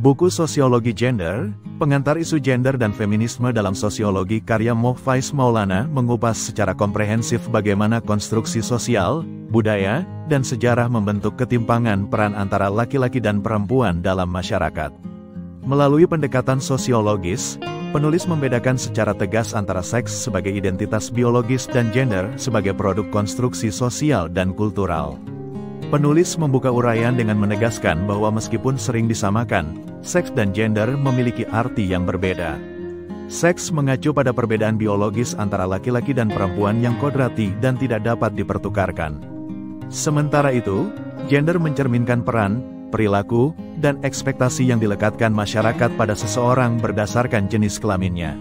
Buku Sosiologi Gender, pengantar isu gender dan feminisme dalam sosiologi karya Moh Faiz Maulana mengupas secara komprehensif bagaimana konstruksi sosial, budaya, dan sejarah membentuk ketimpangan peran antara laki-laki dan perempuan dalam masyarakat. Melalui pendekatan sosiologis, penulis membedakan secara tegas antara seks sebagai identitas biologis dan gender sebagai produk konstruksi sosial dan kultural. Penulis membuka uraian dengan menegaskan bahwa meskipun sering disamakan, seks dan gender memiliki arti yang berbeda. Seks mengacu pada perbedaan biologis antara laki-laki dan perempuan yang kodrati dan tidak dapat dipertukarkan. Sementara itu, gender mencerminkan peran, perilaku, dan ekspektasi yang dilekatkan masyarakat pada seseorang berdasarkan jenis kelaminnya.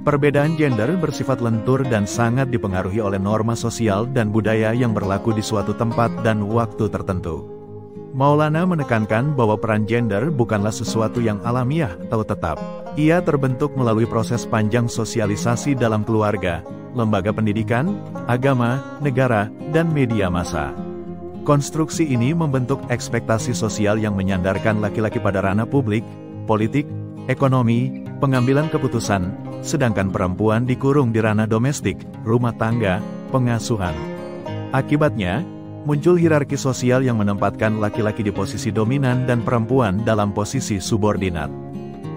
Perbedaan gender bersifat lentur dan sangat dipengaruhi oleh norma sosial dan budaya yang berlaku di suatu tempat dan waktu tertentu. Maulana menekankan bahwa peran gender bukanlah sesuatu yang alamiah atau tetap. Ia terbentuk melalui proses panjang sosialisasi dalam keluarga, lembaga pendidikan, agama, negara, dan media massa. Konstruksi ini membentuk ekspektasi sosial yang menyandarkan laki-laki pada ranah publik, politik, ekonomi, pengambilan keputusan, sedangkan perempuan dikurung di ranah domestik, rumah tangga, pengasuhan. Akibatnya, muncul hierarki sosial yang menempatkan laki-laki di posisi dominan dan perempuan dalam posisi subordinat.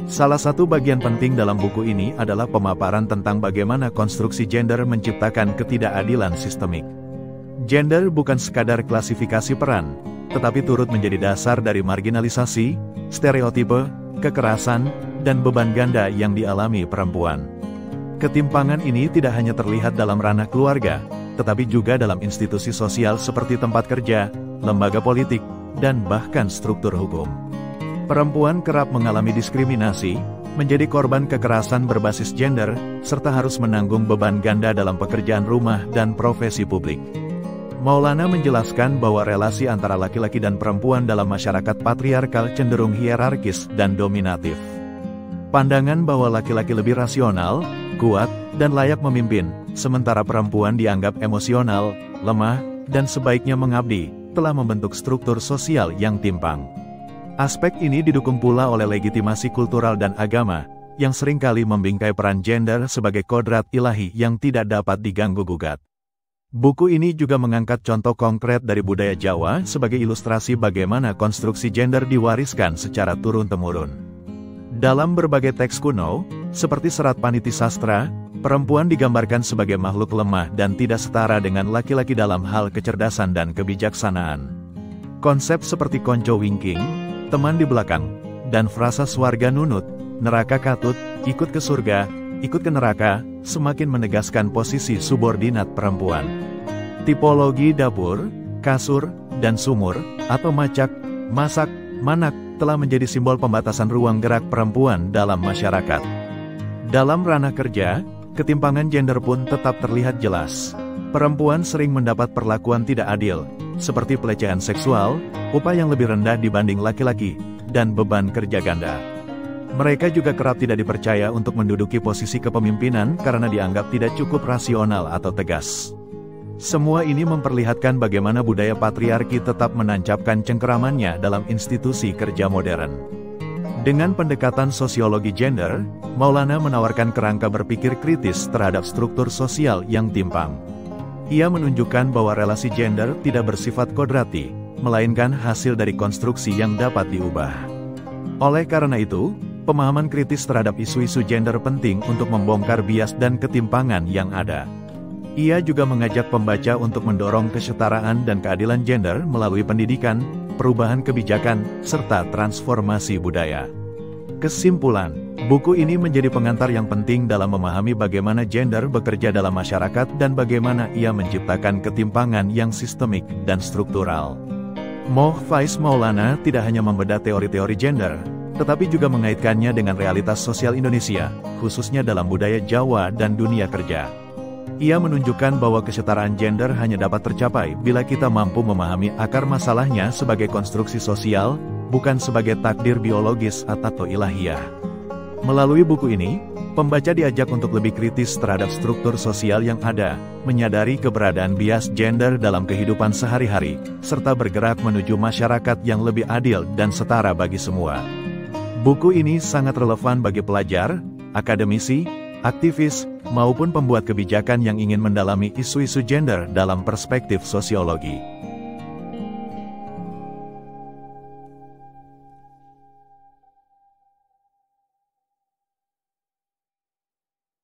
Salah satu bagian penting dalam buku ini adalah pemaparan tentang bagaimana konstruksi gender menciptakan ketidakadilan sistemik. Gender bukan sekadar klasifikasi peran, tetapi turut menjadi dasar dari marginalisasi, stereotipe, kekerasan, dan beban ganda yang dialami perempuan. Ketimpangan ini tidak hanya terlihat dalam ranah keluarga, tetapi juga dalam institusi sosial seperti tempat kerja, lembaga politik, dan bahkan struktur hukum. Perempuan kerap mengalami diskriminasi, menjadi korban kekerasan berbasis gender, serta harus menanggung beban ganda dalam pekerjaan rumah dan profesi publik. Maulana menjelaskan bahwa relasi antara laki-laki dan perempuan dalam masyarakat patriarkal cenderung hierarkis dan dominatif. Pandangan bahwa laki-laki lebih rasional, kuat, dan layak memimpin, sementara perempuan dianggap emosional, lemah, dan sebaiknya mengabdi, telah membentuk struktur sosial yang timpang. Aspek ini didukung pula oleh legitimasi kultural dan agama, yang seringkali membingkai peran gender sebagai kodrat ilahi yang tidak dapat diganggu-gugat. Buku ini juga mengangkat contoh konkret dari budaya Jawa sebagai ilustrasi bagaimana konstruksi gender diwariskan secara turun-temurun. Dalam berbagai teks kuno, seperti Serat Paniti Sastra, perempuan digambarkan sebagai makhluk lemah dan tidak setara dengan laki-laki dalam hal kecerdasan dan kebijaksanaan. Konsep seperti konco wingking, teman di belakang, dan frasa swarga nunut, neraka katut, ikut ke surga, ikut ke neraka, semakin menegaskan posisi subordinat perempuan. Tipologi dapur, kasur, dan sumur, atau macak, masak, manak, telah menjadi simbol pembatasan ruang gerak perempuan dalam masyarakat. Dalam ranah kerja, ketimpangan gender pun tetap terlihat jelas. Perempuan sering mendapat perlakuan tidak adil, seperti pelecehan seksual, upah yang lebih rendah dibanding laki-laki, dan beban kerja ganda. Mereka juga kerap tidak dipercaya untuk menduduki posisi kepemimpinan karena dianggap tidak cukup rasional atau tegas. Semua ini memperlihatkan bagaimana budaya patriarki tetap menancapkan cengkeramannya dalam institusi kerja modern. Dengan pendekatan sosiologi gender, Maulana menawarkan kerangka berpikir kritis terhadap struktur sosial yang timpang. Ia menunjukkan bahwa relasi gender tidak bersifat kodrati, melainkan hasil dari konstruksi yang dapat diubah. Oleh karena itu, pemahaman kritis terhadap isu-isu gender penting untuk membongkar bias dan ketimpangan yang ada. Ia juga mengajak pembaca untuk mendorong kesetaraan dan keadilan gender melalui pendidikan, perubahan kebijakan, serta transformasi budaya. Kesimpulan, buku ini menjadi pengantar yang penting dalam memahami bagaimana gender bekerja dalam masyarakat dan bagaimana ia menciptakan ketimpangan yang sistemik dan struktural. Moh Faiz Maulana tidak hanya membedah teori-teori gender, tetapi juga mengaitkannya dengan realitas sosial Indonesia, khususnya dalam budaya Jawa dan dunia kerja. Ia menunjukkan bahwa kesetaraan gender hanya dapat tercapai bila kita mampu memahami akar masalahnya sebagai konstruksi sosial, bukan sebagai takdir biologis atau ilahiyah. Melalui buku ini, pembaca diajak untuk lebih kritis terhadap struktur sosial yang ada, menyadari keberadaan bias gender dalam kehidupan sehari-hari, serta bergerak menuju masyarakat yang lebih adil dan setara bagi semua. Buku ini sangat relevan bagi pelajar, akademisi, aktivis, maupun pembuat kebijakan yang ingin mendalami isu-isu gender dalam perspektif sosiologi.